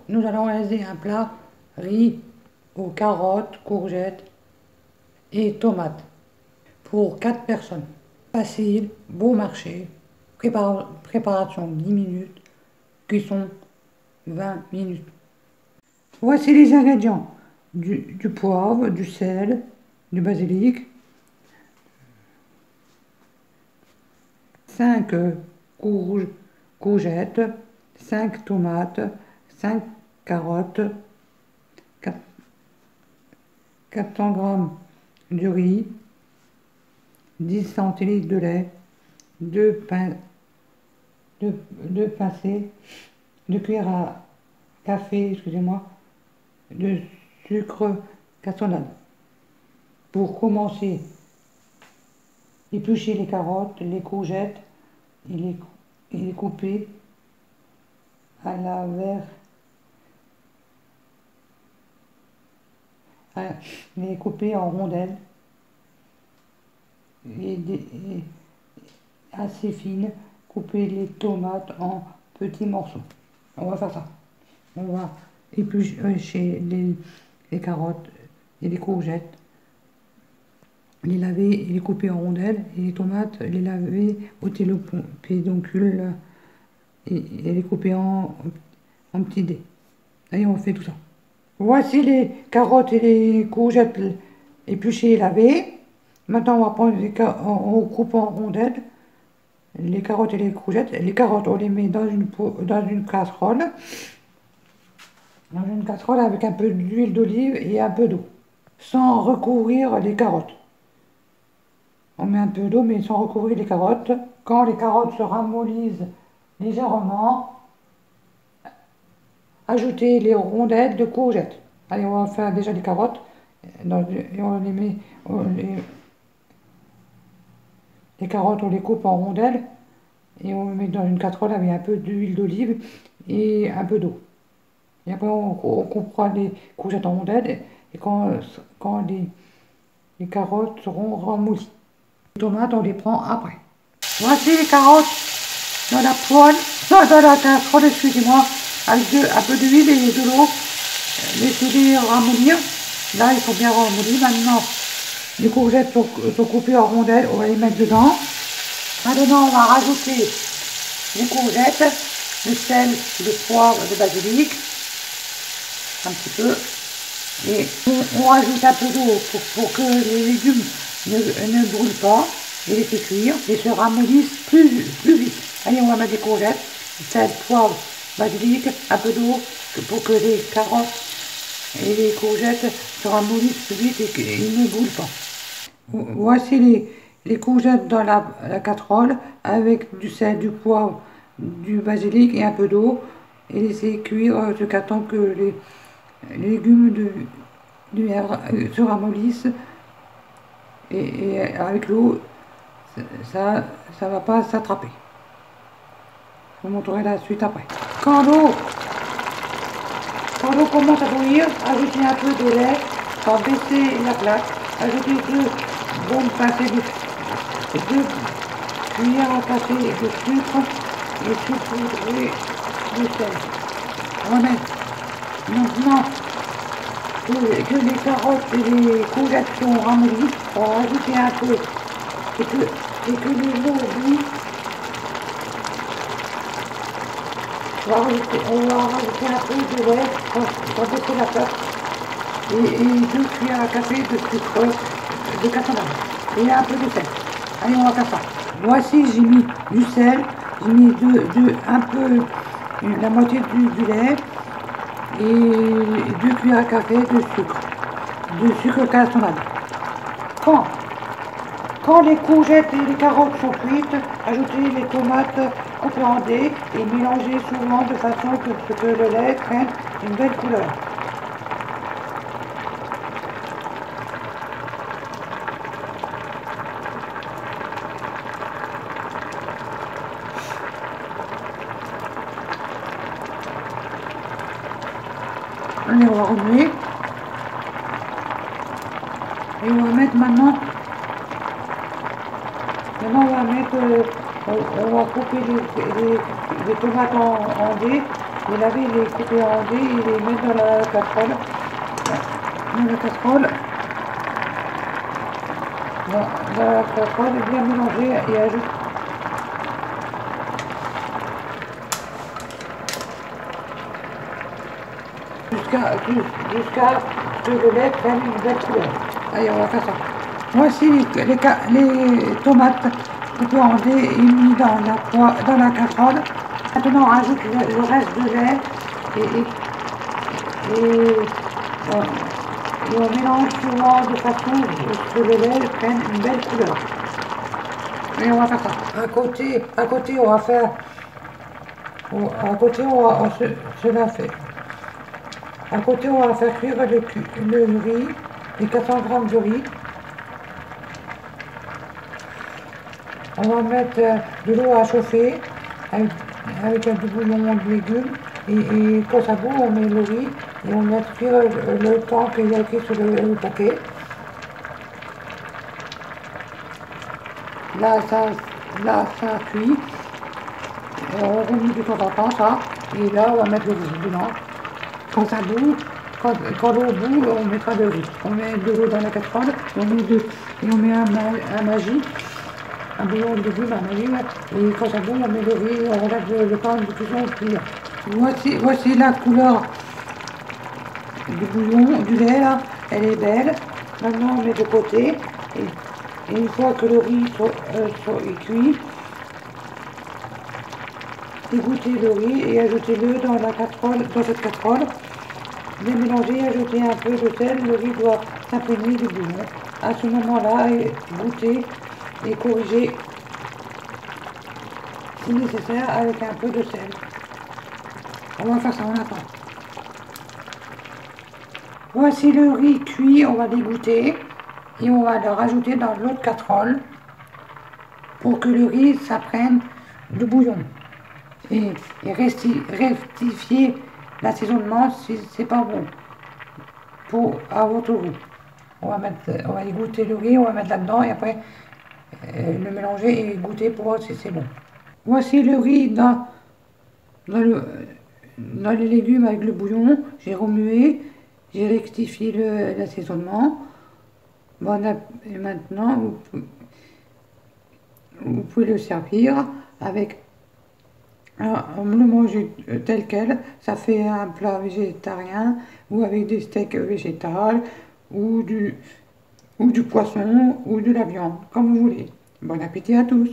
Nous allons réaliser un plat riz aux carottes, courgettes et tomates pour 4 personnes. Facile, bon marché, préparation 10 minutes, cuisson 20 minutes. Voici les ingrédients: du poivre, du sel, du basilic, 5 courgettes, 5 tomates, 5 carottes, 400 g de riz, 10 centilitres de lait, 2 pincées, 2 cuillères à café, excusez-moi, de sucre cassonade. Pour commencer, éplucher les carottes, les courgettes et les couper à la les couper en rondelles et assez fines. Couper les tomates en petits morceaux. On va faire ça. On va éplucher les carottes et les courgettes, les laver et les couper en rondelles, et les tomates, les laver au pédoncule et les couper en petits dés. Allez, on fait tout ça. Voici les carottes et les courgettes épluchées et lavées. Maintenant, on va prendre on coupe en rondelles les carottes et les courgettes. Les carottes, on les met dans une casserole. Dans une casserole avec un peu d'huile d'olive et un peu d'eau. Sans recouvrir les carottes. On met un peu d'eau, mais sans recouvrir les carottes. Quand les carottes se ramollissent légèrement, ajoutez les rondelles de courgettes. Allez, on va faire déjà les carottes. Et on les met... Les carottes, on les coupe en rondelles. Et on les met dans une casserole avec un peu d'huile d'olive et un peu d'eau. Et après, on coupera les courgettes en rondelles. Et quand les carottes seront ramollies. Les tomates, on les prend après. Voici les carottes dans la poêle, dans la casserole, excusez-moi, avec un peu d'huile et de l'eau. Laissez-les ramollir. Là, ils sont bien ramollis. Maintenant, les courgettes sont coupées en rondelles. On va les mettre dedans. Maintenant, on va rajouter les courgettes, le sel, le poivre, le basilic, un petit peu. Et on rajoute un peu d'eau pour que les légumes ne brûlent pas, et les fait cuire et se ramollissent plus vite. Allez, on va mettre des courgettes, sel, poivre, basilic, un peu d'eau pour que les carottes et les courgettes se ramollissent plus vite et qu'ils ne brûlent pas. Voici les courgettes dans la casserole avec du sel, du poivre, du basilic et un peu d'eau, et laisser cuire jusqu'à temps que les légumes se ramollissent, et avec l'eau ça va pas s'attraper. Je vous montrerai la suite après. Quand l'eau commence à bouillir, ajoutez un peu de lait, pour baisser la plaque, ajoutez 2 bonnes pincées de 2 cuillères à café de sucre et saupoudrer de sel. On va mettre maintenant que les carottes et les courgettes sont ramollies, on va rajouter un peu et que l'eau bouille. On va rajouter un peu de lait pour baisser la pâte et 2 cuillères à café de sucre de cassonade et un peu de sel. Allez, on va faire ça. Voici, j'ai mis du sel, j'ai mis la moitié du lait et 2 cuillères à café de sucre cassonade. Quand les courgettes et les carottes sont cuites, ajoutez les tomates coupées en dés et mélangez souvent de façon que le lait prenne une belle couleur. Allez, on va remuer. Et on va mettre maintenant on va couper les tomates en dés Et laver, les couper en dés et les mettre dans la casserole. Dans la casserole. Dans la casserole, bien mélanger et ajouter. Jusqu'à ce que le lait prenne une belle couleur. Allez, on va faire ça. Voici les tomates coupées en dés et mises dans la casserole. Maintenant, on rajoute le reste de lait et on mélange souvent de façon que le lait prenne une belle couleur. Et on va faire ça. À côté, on va faire. À côté, cela fait. À côté, on va faire cuire le riz, les 400 g de riz. On va mettre de l'eau à chauffer avec un peu de bouillon de légumes. Et quand ça bout, on met le riz et on met cuire le temps qu'il y a écrit sur le paquet. Là, ça cuit. On remet de temps en temps ça. Et là, on va mettre le riz dedans. Quand ça bout, quand l'eau bout, on mettra le riz. On met de l'eau dans la casserole, et on met un magie, un bouillon de légumes, un magie, et quand ça bout, on met le riz, on relève le temps de cuisson cuire. Voici la couleur du bouillon, du lait là, elle est belle. Maintenant on met de côté, et une fois que le riz est cuit, égouttez le riz et ajoutez-le dans cette casserole. Bien mélanger, ajouter un peu de sel, le riz doit s'imprégner du bouillon. À ce moment-là, goûter et corriger si nécessaire avec un peu de sel. On va faire ça, on attend. Voici le riz cuit, on va l'égoutter et on va le rajouter dans l'autre casserole pour que le riz s'imprègne du bouillon. Et rectifier l'assaisonnement si c'est pas bon, à votre goût. On va égoutter le riz, on va mettre là-dedans et après le mélanger et goûter pour voir si c'est bon. Voici le riz dans les légumes avec le bouillon. J'ai remué, j'ai rectifié l'assaisonnement. Bon, et maintenant, vous pouvez le servir avec. Alors, on le mange tel quel, ça fait un plat végétarien ou avec des steaks végétales ou du poisson ou de la viande, comme vous voulez. Bon appétit à tous!